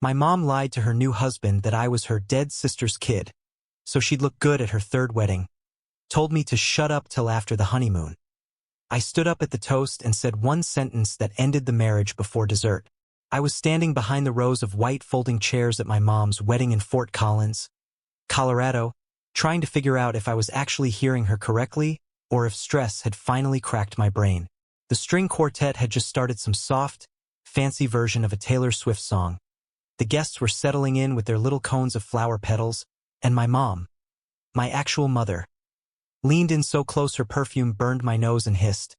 My mom lied to her new husband that I was her dead sister's kid, so she'd look good at her third wedding. Told me to shut up till after the honeymoon. I stood up at the toast and said one sentence that ended the marriage before dessert. I was standing behind the rows of white folding chairs at my mom's wedding in Fort Collins, Colorado, trying to figure out if I was actually hearing her correctly or if stress had finally cracked my brain. The string quartet had just started some soft, fancy version of a Taylor Swift song. The guests were settling in with their little cones of flower petals, and my mom, my actual mother, leaned in so close her perfume burned my nose and hissed,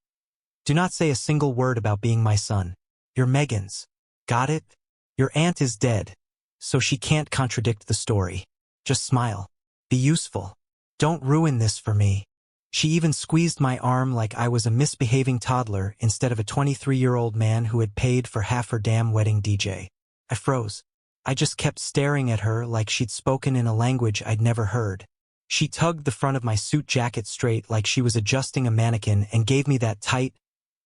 "Do not say a single word about being my son. You're Megan's. Got it? Your aunt is dead, so she can't contradict the story. Just smile. Be useful. Don't ruin this for me." She even squeezed my arm like I was a misbehaving toddler instead of a 23-year-old man who had paid for half her damn wedding DJ. I froze. I just kept staring at her like she'd spoken in a language I'd never heard. She tugged the front of my suit jacket straight like she was adjusting a mannequin and gave me that tight,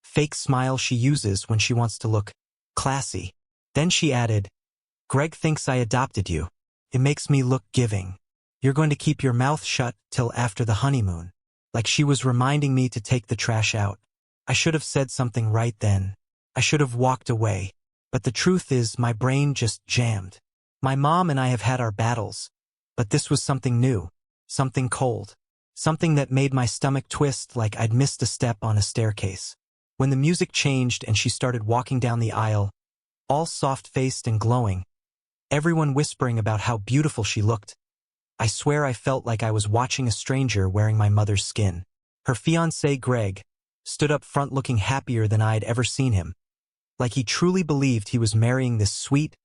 fake smile she uses when she wants to look classy. Then she added, "Greg thinks I adopted you. It makes me look giving. You're going to keep your mouth shut till after the honeymoon." Like she was reminding me to take the trash out. I should have said something right then. I should have walked away. But the truth is, my brain just jammed. My mom and I have had our battles, but this was something new, something cold, something that made my stomach twist like I'd missed a step on a staircase. When the music changed and she started walking down the aisle, all soft-faced and glowing, everyone whispering about how beautiful she looked, I swear I felt like I was watching a stranger wearing my mother's skin. Her fiancé, Greg, stood up front looking happier than I'd ever seen him, like he truly believed he was marrying this sweet,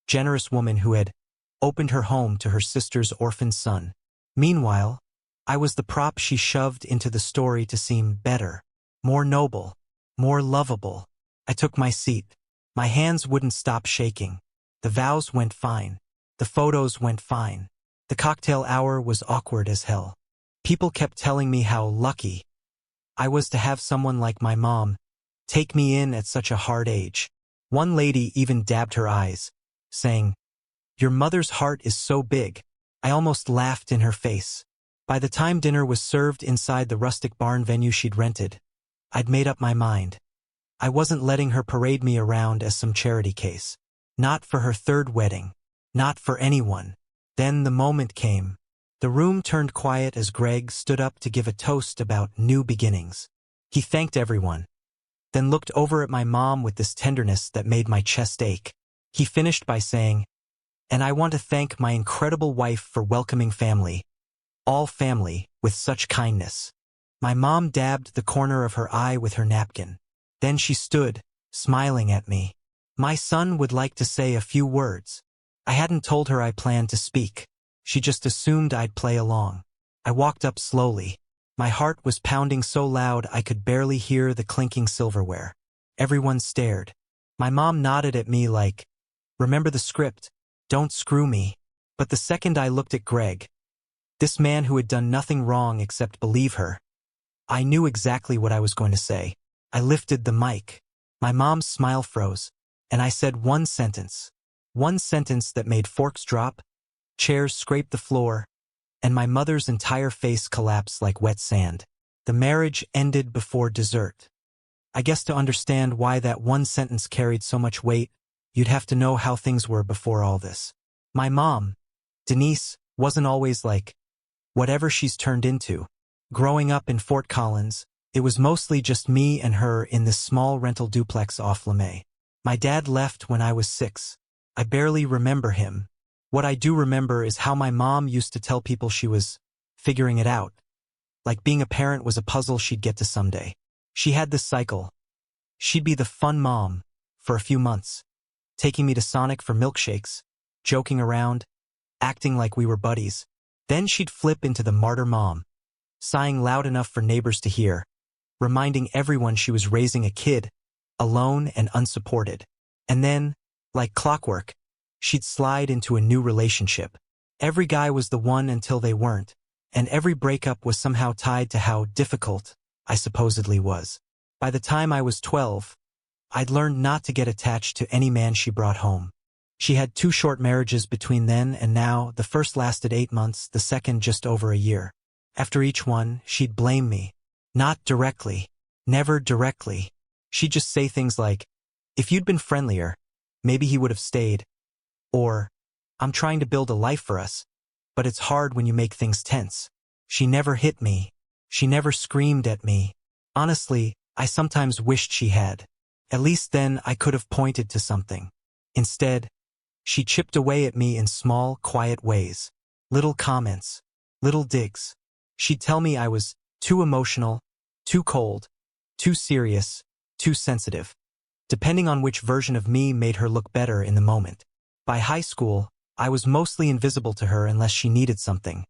generous woman who had opened her home to her sister's orphan son. Meanwhile, I was the prop she shoved into the story to seem better, more noble, more lovable. I took my seat. My hands wouldn't stop shaking. The vows went fine. The photos went fine. The cocktail hour was awkward as hell. People kept telling me how lucky I was to have someone like my mom take me in at such a hard age. One lady even dabbed her eyes, saying, "Your mother's heart is so big." I almost laughed in her face. By the time dinner was served inside the rustic barn venue she'd rented, I'd made up my mind. I wasn't letting her parade me around as some charity case. Not for her third wedding. Not for anyone. Then the moment came. The room turned quiet as Greg stood up to give a toast about new beginnings. He thanked everyone, then looked over at my mom with this tenderness that made my chest ache. He finished by saying, "And I want to thank my incredible wife for welcoming family, all family, with such kindness." My mom dabbed the corner of her eye with her napkin. Then she stood, smiling at me. "My son would like to say a few words." I hadn't told her I planned to speak. She just assumed I'd play along. I walked up slowly. My heart was pounding so loud I could barely hear the clinking silverware. Everyone stared. My mom nodded at me like, "Remember the script. Don't screw me." But the second I looked at Greg, this man who had done nothing wrong except believe her, I knew exactly what I was going to say. I lifted the mic. My mom's smile froze, and I said one sentence that made forks drop, chairs scrape the floor, and my mother's entire face collapsed like wet sand. The marriage ended before dessert. I guess to understand why that one sentence carried so much weight, you'd have to know how things were before all this. My mom, Denise, wasn't always like whatever she's turned into. Growing up in Fort Collins, it was mostly just me and her in this small rental duplex off LeMay. My dad left when I was 6. I barely remember him. What I do remember is how my mom used to tell people she was figuring it out. Like being a parent was a puzzle she'd get to someday. She had this cycle. She'd be the fun mom for a few months, taking me to Sonic for milkshakes, joking around, acting like we were buddies. Then she'd flip into the martyr mom, sighing loud enough for neighbors to hear, reminding everyone she was raising a kid, alone and unsupported. And then, like clockwork, she'd slide into a new relationship. Every guy was the one until they weren't, and every breakup was somehow tied to how difficult I supposedly was. By the time I was 12, I'd learned not to get attached to any man she brought home. She had 2 short marriages between then and now. The first lasted 8 months, the second just over a year. After each one, she'd blame me. Not directly. Never directly. She'd just say things like, "If you'd been friendlier, maybe he would have stayed." Or, "I'm trying to build a life for us, but it's hard when you make things tense." She never hit me. She never screamed at me. Honestly, I sometimes wished she had. At least then I could have pointed to something. Instead, she chipped away at me in small, quiet ways. Little comments. Little digs. She'd tell me I was too emotional, too cold, too serious, too sensitive. Depending on which version of me made her look better in the moment. By high school, I was mostly invisible to her unless she needed something.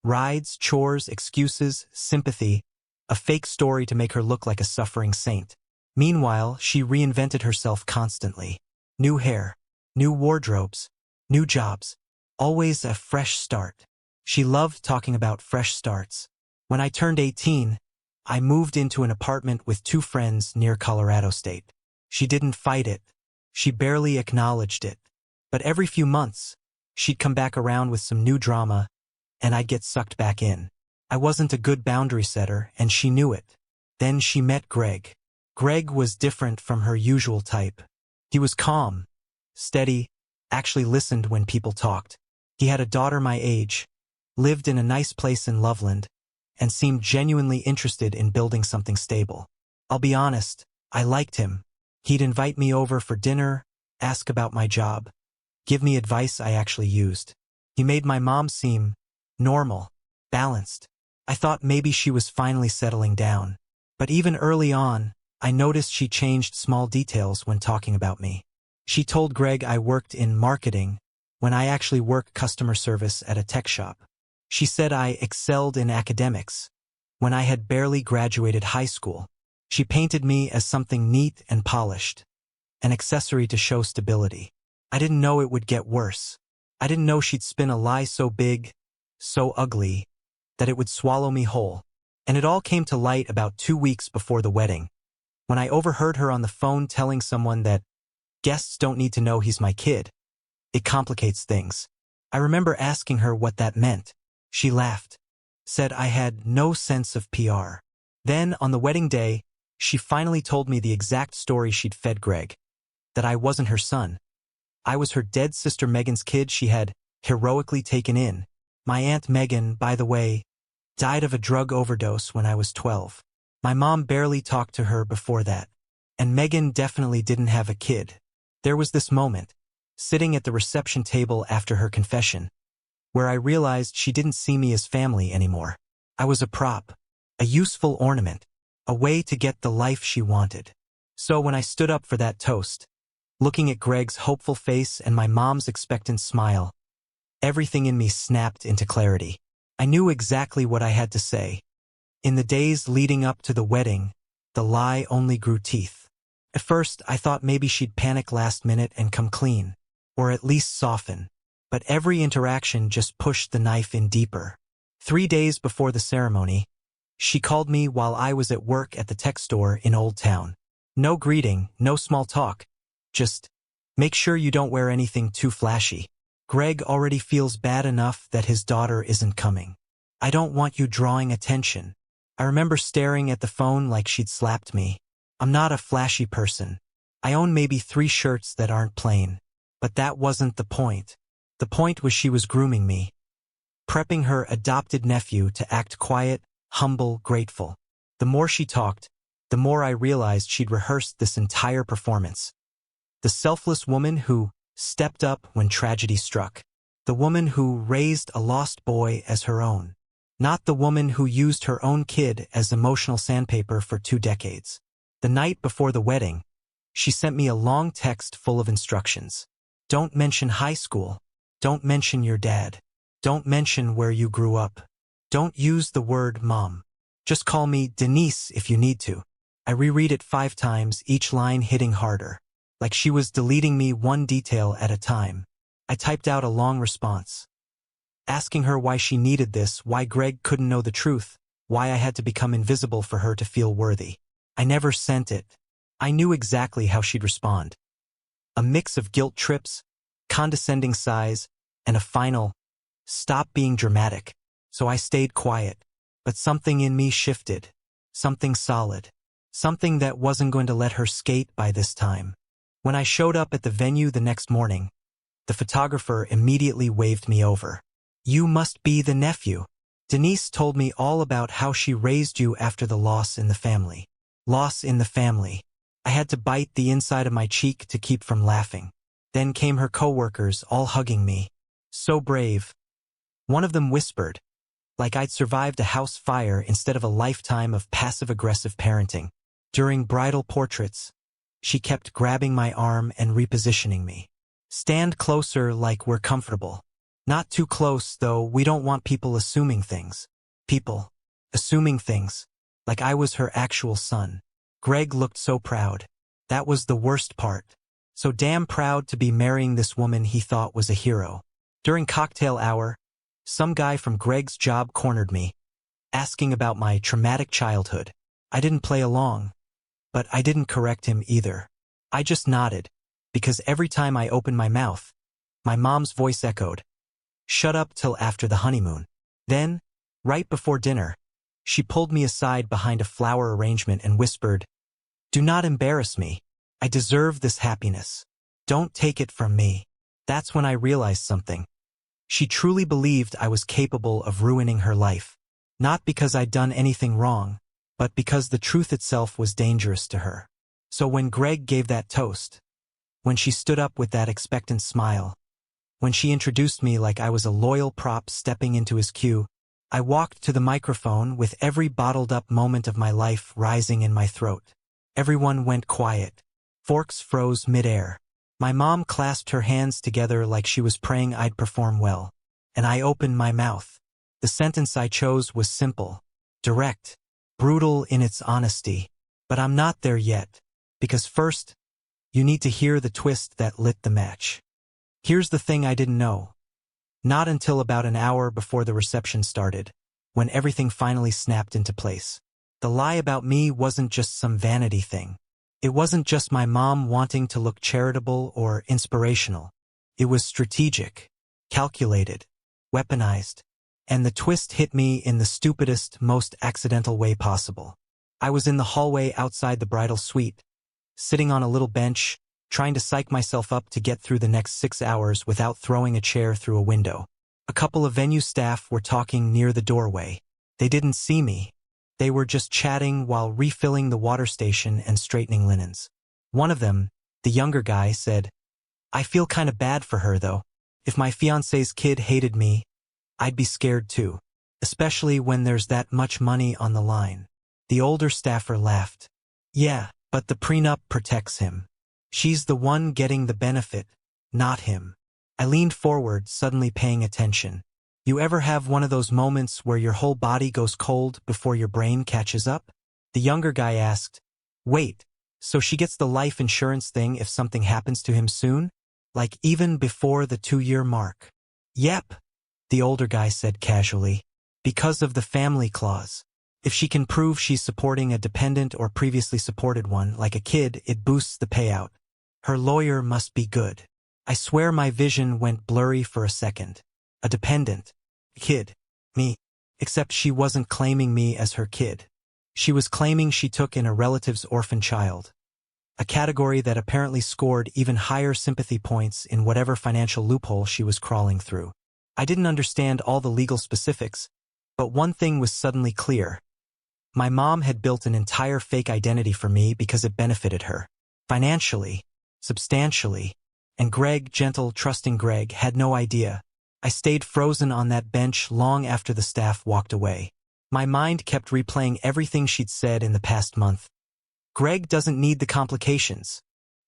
Rides, chores, excuses, sympathy, a fake story to make her look like a suffering saint. Meanwhile, she reinvented herself constantly. New hair, new wardrobes, new jobs. Always a fresh start. She loved talking about fresh starts. When I turned 18, I moved into an apartment with 2 friends near Colorado State. She didn't fight it. She barely acknowledged it. But every few months, she'd come back around with some new drama, and I'd get sucked back in. I wasn't a good boundary setter, and she knew it. Then she met Greg. Greg was different from her usual type. He was calm, steady, actually listened when people talked. He had a daughter my age, lived in a nice place in Loveland, and seemed genuinely interested in building something stable. I'll be honest, I liked him. He'd invite me over for dinner, ask about my job, give me advice I actually used. He made my mom seem normal, balanced. I thought maybe she was finally settling down. But even early on, I noticed she changed small details when talking about me. She told Greg I worked in marketing when I actually work customer service at a tech shop. She said I excelled in academics when I had barely graduated high school. She painted me as something neat and polished, an accessory to show stability. I didn't know it would get worse. I didn't know she'd spin a lie so big, so ugly, that it would swallow me whole. And it all came to light about 2 weeks before the wedding, when I overheard her on the phone telling someone that guests don't need to know he's my kid. It complicates things. I remember asking her what that meant. She laughed, said I had no sense of PR. Then, on the wedding day, she finally told me the exact story she'd fed Greg, that I wasn't her son. I was her dead sister Megan's kid she had heroically taken in. My Aunt Megan, by the way, died of a drug overdose when I was 12. My mom barely talked to her before that, and Megan definitely didn't have a kid. There was this moment, sitting at the reception table after her confession, where I realized she didn't see me as family anymore. I was a prop, a useful ornament, a way to get the life she wanted. So when I stood up for that toast, looking at Greg's hopeful face and my mom's expectant smile, everything in me snapped into clarity. I knew exactly what I had to say. In the days leading up to the wedding, the lie only grew teeth. At first, I thought maybe she'd panic last minute and come clean, or at least soften. But every interaction just pushed the knife in deeper. 3 days before the ceremony, she called me while I was at work at the tech store in Old Town. No greeting, no small talk. Just, make sure you don't wear anything too flashy. Greg already feels bad enough that his daughter isn't coming. I don't want you drawing attention. I remember staring at the phone like she'd slapped me. I'm not a flashy person. I own maybe 3 shirts that aren't plain. But that wasn't the point. The point was she was grooming me, prepping her adopted nephew to act quiet, humble, grateful. The more she talked, the more I realized she'd rehearsed this entire performance. The selfless woman who stepped up when tragedy struck. The woman who raised a lost boy as her own. Not the woman who used her own kid as emotional sandpaper for 2 decades. The night before the wedding, she sent me a long text full of instructions. Don't mention high school. Don't mention your dad. Don't mention where you grew up. Don't use the word mom. Just call me Denise if you need to. I reread it 5 times, each line hitting harder, like she was deleting me one detail at a time. I typed out a long response, asking her why she needed this, why Greg couldn't know the truth, why I had to become invisible for her to feel worthy. I never sent it. I knew exactly how she'd respond. A mix of guilt trips, condescending sighs, and a final, "Stop being dramatic." So I stayed quiet. But something in me shifted. Something solid. Something that wasn't going to let her skate by this time. When I showed up at the venue the next morning, the photographer immediately waved me over. "You must be the nephew. Denise told me all about how she raised you after the loss in the family." Loss in the family. I had to bite the inside of my cheek to keep from laughing. Then came her coworkers, all hugging me. So brave. One of them whispered, like I'd survived a house fire instead of a lifetime of passive-aggressive parenting. During bridal portraits, she kept grabbing my arm and repositioning me. "Stand closer like we're comfortable. Not too close, though, we don't want people assuming things." People. Assuming things. Like I was her actual son. Greg looked so proud. That was the worst part. So damn proud to be marrying this woman he thought was a hero. During cocktail hour, some guy from Greg's job cornered me, asking about my traumatic childhood. I didn't play along, but I didn't correct him either. I just nodded, because every time I opened my mouth, my mom's voice echoed, "Shut up till after the honeymoon." Then, right before dinner, she pulled me aside behind a flower arrangement and whispered, "Do not embarrass me. I deserve this happiness. Don't take it from me." That's when I realized something. She truly believed I was capable of ruining her life. Not because I'd done anything wrong, but because the truth itself was dangerous to her. So when Greg gave that toast, when she stood up with that expectant smile, when she introduced me like I was a loyal prop stepping into his queue, I walked to the microphone with every bottled-up moment of my life rising in my throat. Everyone went quiet. Forks froze midair. My mom clasped her hands together like she was praying I'd perform well. And I opened my mouth. The sentence I chose was simple, direct, brutal in its honesty. But I'm not there yet. Because first, you need to hear the twist that lit the match. Here's the thing I didn't know. Not until about an hour before the reception started, when everything finally snapped into place. The lie about me wasn't just some vanity thing. It wasn't just my mom wanting to look charitable or inspirational. It was strategic, calculated, weaponized. And the twist hit me in the stupidest, most accidental way possible. I was in the hallway outside the bridal suite, sitting on a little bench, trying to psych myself up to get through the next 6 hours without throwing a chair through a window. A couple of venue staff were talking near the doorway. They didn't see me. They were just chatting while refilling the water station and straightening linens. One of them, the younger guy, said, "I feel kinda bad for her, though. If my fiancé's kid hated me, I'd be scared too. Especially when there's that much money on the line." The older staffer laughed. "Yeah, but the prenup protects him. She's the one getting the benefit, not him." I leaned forward, suddenly paying attention. You ever have one of those moments where your whole body goes cold before your brain catches up? The younger guy asked, "Wait, so she gets the life insurance thing if something happens to him soon? Like even before the 2-year mark?" "Yep," the older guy said casually. "Because of the family clause. If she can prove she's supporting a dependent or previously supported one, like a kid, it boosts the payout. Her lawyer must be good." I swear my vision went blurry for a second. A dependent. Kid. Me. Except she wasn't claiming me as her kid. She was claiming she took in a relative's orphan child. A category that apparently scored even higher sympathy points in whatever financial loophole she was crawling through. I didn't understand all the legal specifics, but one thing was suddenly clear. My mom had built an entire fake identity for me because it benefited her. Financially. Substantially. And Greg, gentle, trusting Greg, had no idea. I stayed frozen on that bench long after the staff walked away. My mind kept replaying everything she'd said in the past month. "Greg doesn't need the complications.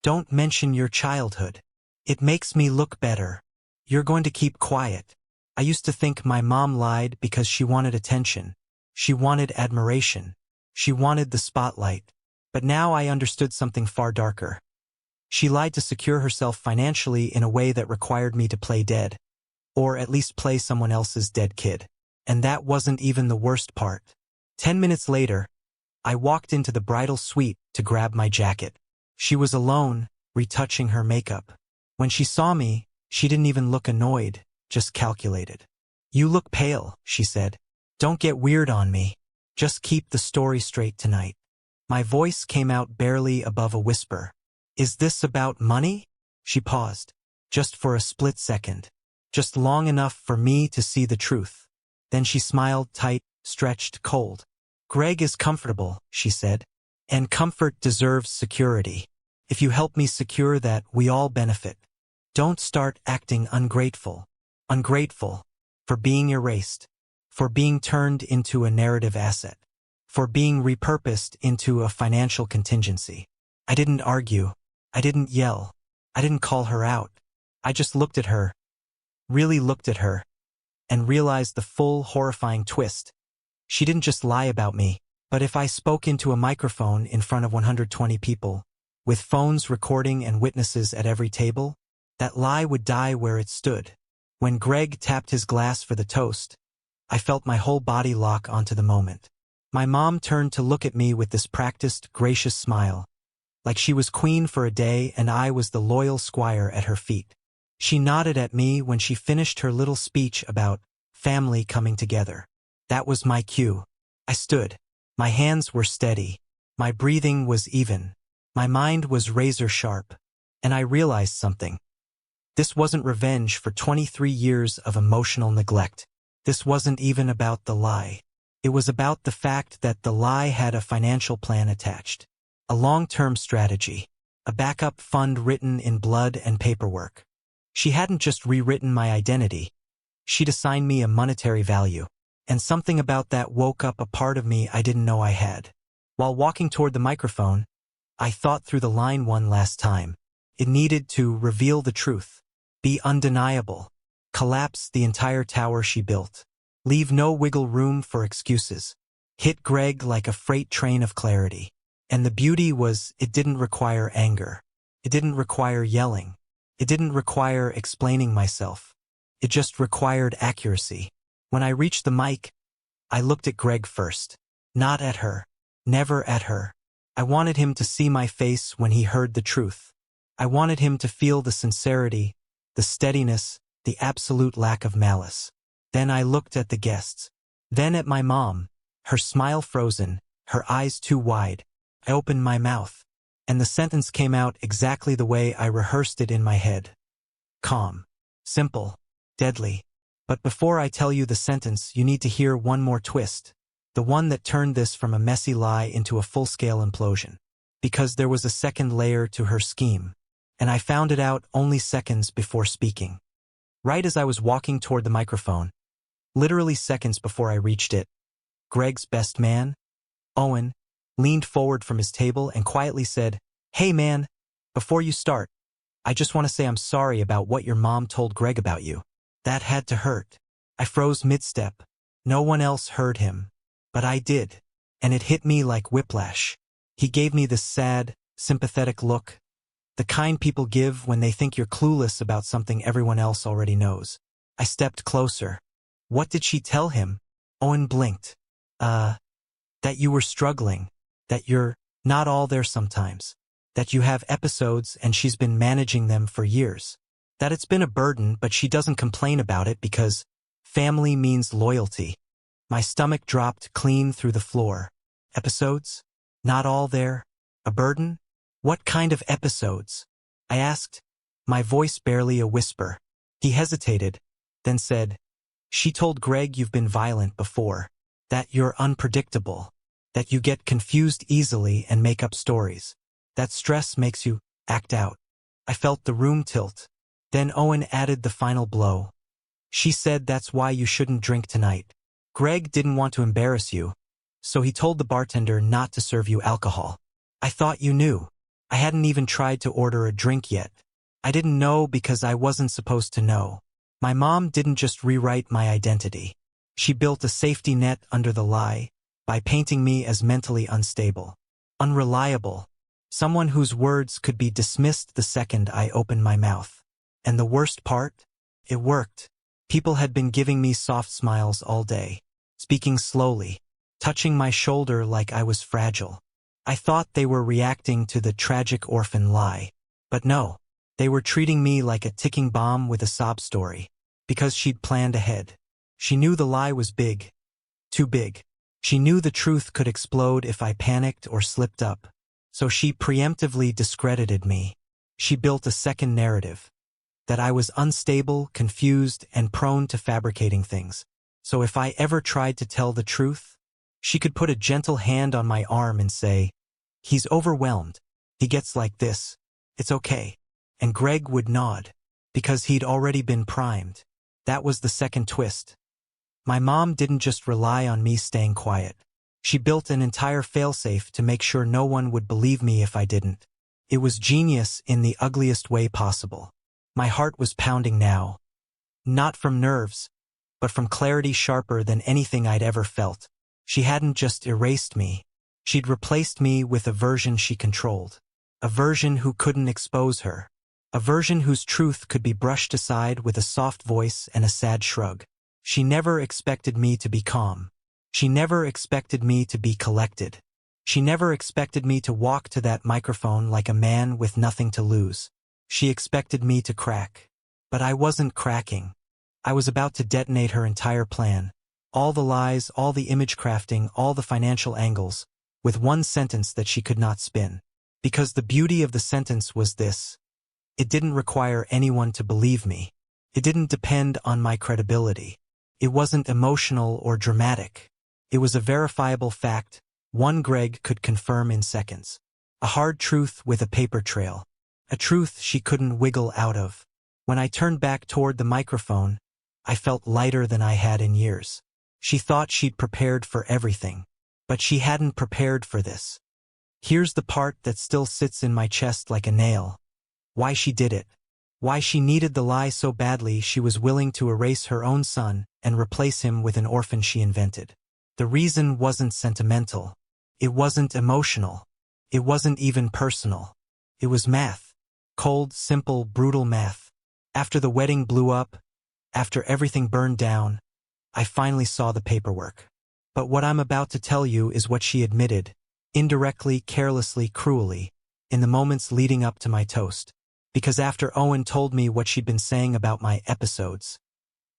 Don't mention your childhood. It makes me look better. You're going to keep quiet." I used to think my mom lied because she wanted attention. She wanted admiration. She wanted the spotlight. But now I understood something far darker. She lied to secure herself financially in a way that required me to play dead. Or at least play someone else's dead kid. And that wasn't even the worst part. 10 minutes later, I walked into the bridal suite to grab my jacket. She was alone, retouching her makeup. When she saw me, She didn't even look annoyed, just calculated. "You look pale," she said. "Don't get weird on me. Just keep the story straight tonight." My voice came out barely above a whisper. "Is this about money?" She paused, just for a split second, just long enough for me to see the truth. Then she smiled tight, stretched, cold. "Greg is comfortable," she said, "and comfort deserves security. If you help me secure that, we all benefit. Don't start acting ungrateful. Ungrateful for being erased, for being turned into a narrative asset, for being repurposed into a financial contingency." I didn't argue. I didn't yell. I didn't call her out. I just looked at her, really looked at her, and realized the full, horrifying twist. She didn't just lie about me, but if I spoke into a microphone in front of 120 people, with phones recording and witnesses at every table, that lie would die where it stood. When Greg tapped his glass for the toast, I felt my whole body lock onto the moment. My mom turned to look at me with this practiced, gracious smile, like she was queen for a day and I was the loyal squire at her feet. She nodded at me when she finished her little speech about family coming together. That was my cue. I stood. My hands were steady. My breathing was even. My mind was razor sharp. And I realized something. This wasn't revenge for 23 years of emotional neglect. This wasn't even about the lie. It was about the fact that the lie had a financial plan attached. A long-term strategy. A backup fund written in blood and paperwork. She hadn't just rewritten my identity. She'd assigned me a monetary value. And something about that woke up a part of me I didn't know I had. While walking toward the microphone, I thought through the line one last time. It needed to reveal the truth. Be undeniable. Collapse the entire tower she built. Leave no wiggle room for excuses. Hit Greg like a freight train of clarity. And the beauty was, it didn't require anger. It didn't require yelling. It didn't require explaining myself. It just required accuracy. When I reached the mic, I looked at Greg first. Not at her. Never at her. I wanted him to see my face when he heard the truth. I wanted him to feel the sincerity, the steadiness, the absolute lack of malice. Then I looked at the guests. Then at my mom, her smile frozen, her eyes too wide. I opened my mouth, and the sentence came out exactly the way I rehearsed it in my head. Calm. Simple. Deadly. But before I tell you the sentence, you need to hear one more twist. The one that turned this from a messy lie into a full-scale implosion. Because there was a second layer to her scheme. And I found it out only seconds before speaking. Right as I was walking toward the microphone, literally seconds before I reached it, Greg's best man, Owen, leaned forward from his table and quietly said, "Hey man, before you start, I just want to say I'm sorry about what your mom told Greg about you. That had to hurt." I froze mid-step. No one else heard him. But I did. And it hit me like whiplash. He gave me this sad, sympathetic look. The kind people give when they think you're clueless about something everyone else already knows. I stepped closer. "What did she tell him?" Owen blinked. That you were struggling. That you're not all there sometimes. That you have episodes and she's been managing them for years. That it's been a burden, but she doesn't complain about it because family means loyalty. My stomach dropped clean through the floor. Episodes? Not all there? A burden? What kind of episodes? I asked, my voice barely a whisper. He hesitated, then said, "She told Greg you've been violent before. That you're unpredictable. That you get confused easily and make up stories. That stress makes you act out." I felt the room tilt. Then Owen added the final blow. "She said that's why you shouldn't drink tonight. Greg didn't want to embarrass you, so he told the bartender not to serve you alcohol. I thought you knew. I hadn't even tried to order a drink yet. I didn't know because I wasn't supposed to know." My mom didn't just rewrite my identity. She built a safety net under the lie by painting me as mentally unstable, unreliable, someone whose words could be dismissed the second I opened my mouth. And the worst part? It worked. People had been giving me soft smiles all day, speaking slowly, touching my shoulder like I was fragile. I thought they were reacting to the tragic orphan lie. But no, They were treating me like a ticking bomb with a sob story, because she'd planned ahead. She knew the lie was big. Too big. She knew the truth could explode if I panicked or slipped up. So she preemptively discredited me. She built a second narrative. That I was unstable, confused, and prone to fabricating things. So if I ever tried to tell the truth, she could put a gentle hand on my arm and say, "He's overwhelmed. He gets like this. It's okay." And Greg would nod, because he'd already been primed. That was the second twist. My mom didn't just rely on me staying quiet. She built an entire failsafe to make sure no one would believe me if I didn't. It was genius in the ugliest way possible. My heart was pounding now. Not from nerves, but from clarity sharper than anything I'd ever felt. She hadn't just erased me. She'd replaced me with a version she controlled. A version who couldn't expose her. A version whose truth could be brushed aside with a soft voice and a sad shrug. She never expected me to be calm. She never expected me to be collected. She never expected me to walk to that microphone like a man with nothing to lose. She expected me to crack. But I wasn't cracking. I was about to detonate her entire plan. All the lies, all the image crafting, all the financial angles, with one sentence that she could not spin. Because the beauty of the sentence was this. It didn't require anyone to believe me. It didn't depend on my credibility. It wasn't emotional or dramatic. It was a verifiable fact, one Greg could confirm in seconds. A hard truth with a paper trail. A truth she couldn't wiggle out of. When I turned back toward the microphone, I felt lighter than I had in years. She thought she'd prepared for everything. But she hadn't prepared for this. Here's the part that still sits in my chest like a nail. Why she did it. Why she needed the lie so badly she was willing to erase her own son and replace him with an orphan she invented. The reason wasn't sentimental. It wasn't emotional. It wasn't even personal. It was math. Cold, simple, brutal math. After the wedding blew up, after everything burned down, I finally saw the paperwork. But what I'm about to tell you is what she admitted, indirectly, carelessly, cruelly, in the moments leading up to my toast. Because after Owen told me what she'd been saying about my episodes,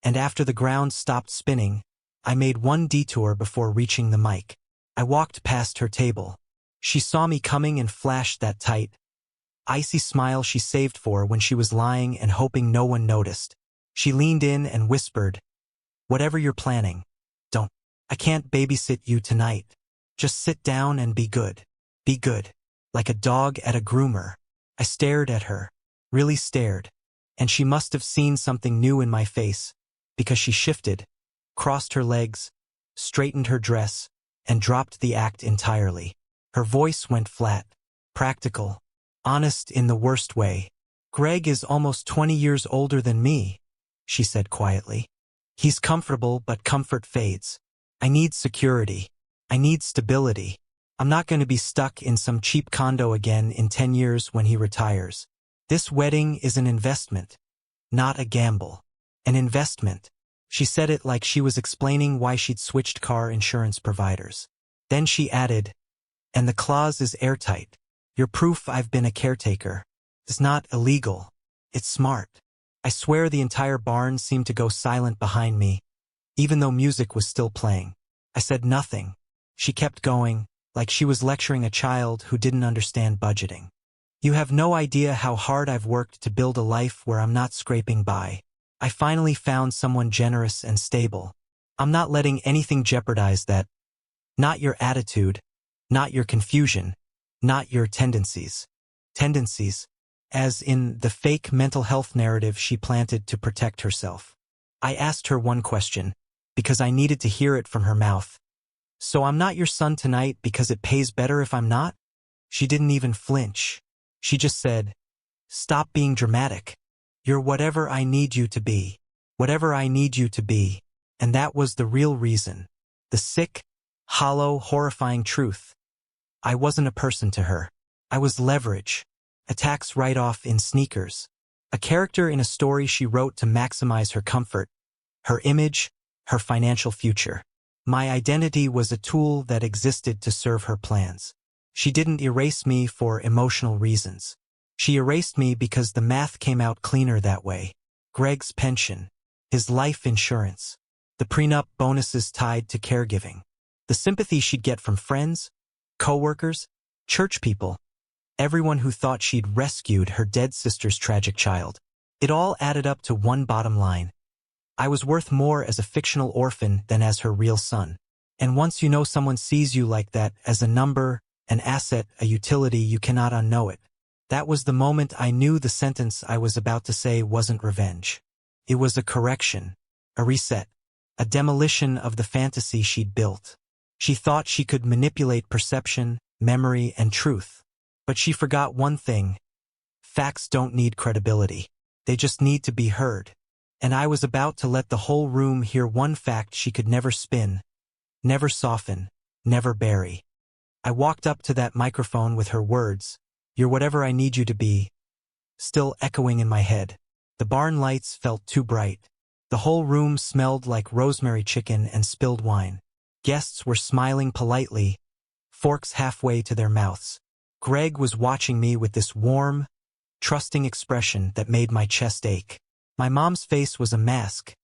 and after the ground stopped spinning, I made one detour before reaching the mic. I walked past her table. She saw me coming and flashed that tight, icy smile she saved for when she was lying and hoping no one noticed. She leaned in and whispered, "Whatever you're planning, don't. I can't babysit you tonight. Just sit down and be good. Be good." Like a dog at a groomer. I stared at her, really stared, and she must have seen something new in my face, because she shifted, crossed her legs, straightened her dress, and dropped the act entirely. Her voice went flat, practical, honest in the worst way. "Greg is almost 20 years older than me," she said quietly. "He's comfortable, but comfort fades. I need security. I need stability. I'm not going to be stuck in some cheap condo again in 10 years when he retires. This wedding is an investment, not a gamble. An investment." She said it like she was explaining why she'd switched car insurance providers. Then she added, "And the clause is airtight. You're proof I've been a caretaker. It's not illegal. It's smart." I swear the entire barn seemed to go silent behind me, even though music was still playing. I said nothing. She kept going, like she was lecturing a child who didn't understand budgeting. "You have no idea how hard I've worked to build a life where I'm not scraping by. I finally found someone generous and stable. I'm not letting anything jeopardize that. Not your attitude, not your confusion, not your tendencies." Tendencies, as in the fake mental health narrative she planted to protect herself. I asked her one question, because I needed to hear it from her mouth. "So I'm not your son tonight because it pays better if I'm not?" She didn't even flinch. She just said, "Stop being dramatic. You're whatever I need you to be. Whatever I need you to be." And that was the real reason. The sick, hollow, horrifying truth. I wasn't a person to her. I was leverage. A tax write-off in sneakers. A character in a story she wrote to maximize her comfort, her image, her financial future. My identity was a tool that existed to serve her plans. She didn't erase me for emotional reasons. She erased me because the math came out cleaner that way. Greg's pension, his life insurance, the prenup bonuses tied to caregiving, the sympathy she'd get from friends, coworkers, church people, everyone who thought she'd rescued her dead sister's tragic child. It all added up to one bottom line. I was worth more as a fictional orphan than as her real son. And once you know someone sees you like that, as a number, an asset, a utility, you cannot unknow it. That was the moment I knew the sentence I was about to say wasn't revenge. It was a correction, a reset, a demolition of the fantasy she'd built. She thought she could manipulate perception, memory, and truth. But she forgot one thing. Facts don't need credibility. They just need to be heard. And I was about to let the whole room hear one fact she could never spin, never soften, never bury. I walked up to that microphone with her words, "You're whatever I need you to be," still echoing in my head. The barn lights felt too bright. The whole room smelled like rosemary chicken and spilled wine. Guests were smiling politely, forks halfway to their mouths. Greg was watching me with this warm, trusting expression that made my chest ache. My mom's face was a mask,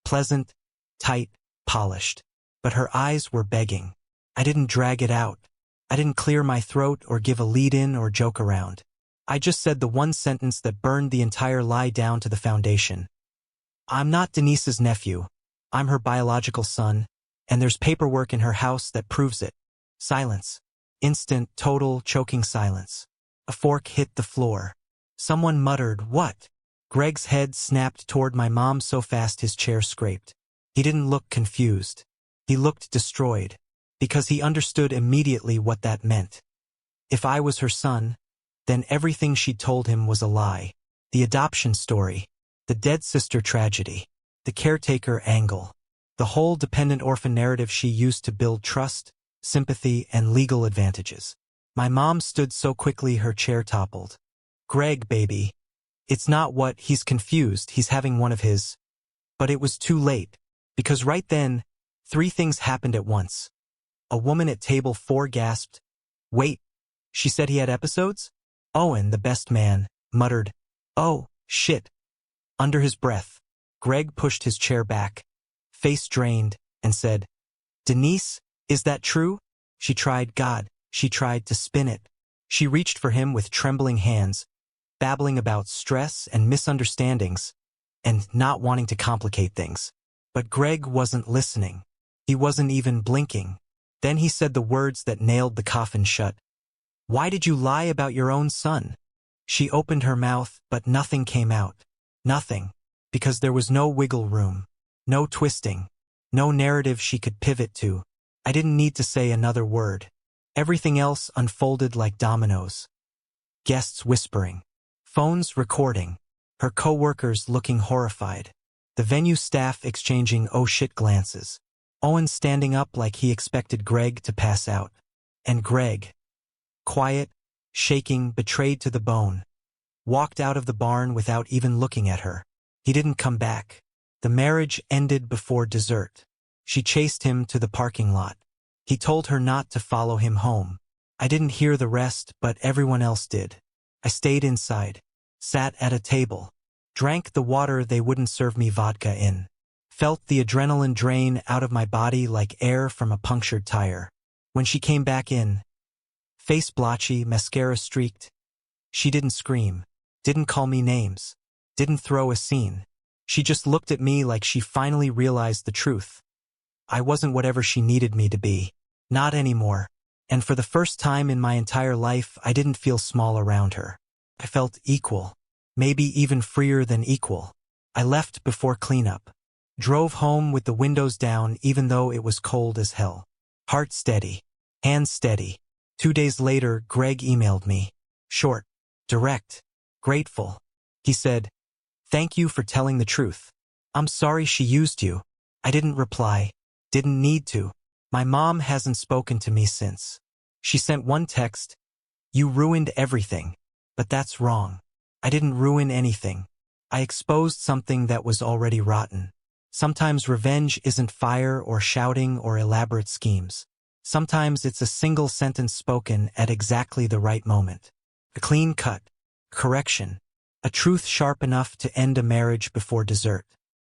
pleasant, tight, polished. But her eyes were begging. I didn't drag it out. I didn't clear my throat or give a lead-in or joke around. I just said the one sentence that burned the entire lie down to the foundation. I'm not Denise's nephew. I'm her biological son, and there's paperwork in her house that proves it. Silence. Instant, total, choking silence. A fork hit the floor. Someone muttered, "What?" Greg's head snapped toward my mom so fast his chair scraped. He didn't look confused. He looked destroyed, because he understood immediately what that meant. If I was her son, then everything she'd told him was a lie. The adoption story, the dead sister tragedy, the caretaker angle, the whole dependent orphan narrative she used to build trust, sympathy, and legal advantages. My mom stood so quickly her chair toppled. "Greg, baby. It's not what he's confused, he's having one of his." But it was too late, because right then, 3 things happened at once. A woman at table 4 gasped, "Wait, she said he had episodes?" Owen, the best man, muttered, "Oh, shit." Under his breath, Greg pushed his chair back, face drained, and said, "Denise, is that true?" She tried to spin it. She reached for him with trembling hands, babbling about stress and misunderstandings, and not wanting to complicate things. But Greg wasn't listening. He wasn't even blinking. Then he said the words that nailed the coffin shut. "Why did you lie about your own son?" She opened her mouth, but nothing came out. Nothing. Because there was no wiggle room. No twisting. No narrative she could pivot to. I didn't need to say another word. Everything else unfolded like dominoes. Guests whispering. Phones recording. Her co-workers looking horrified. The venue staff exchanging "oh shit" glances. Owen standing up like he expected Greg to pass out. And Greg, quiet, shaking, betrayed to the bone, walked out of the barn without even looking at her. He didn't come back. The marriage ended before dessert. She chased him to the parking lot. He told her not to follow him home. I didn't hear the rest, but everyone else did. I stayed inside, sat at a table, drank the water they wouldn't serve me vodka in, felt the adrenaline drain out of my body like air from a punctured tire. When she came back in, face blotchy, mascara streaked, she didn't scream, didn't call me names, didn't throw a scene. She just looked at me like she finally realized the truth. I wasn't whatever she needed me to be. Not anymore. And for the first time in my entire life, I didn't feel small around her. I felt equal. Maybe even freer than equal. I left before cleanup. Drove home with the windows down even though it was cold as hell. Heart steady. Hands steady. 2 days later, Greg emailed me. Short. Direct. Grateful. He said, "Thank you for telling the truth. I'm sorry she used you." I didn't reply. Didn't need to. My mom hasn't spoken to me since. She sent one text, "You ruined everything." But that's wrong. I didn't ruin anything. I exposed something that was already rotten. Sometimes revenge isn't fire or shouting or elaborate schemes. Sometimes it's a single sentence spoken at exactly the right moment. A clean cut. Correction. A truth sharp enough to end a marriage before dessert.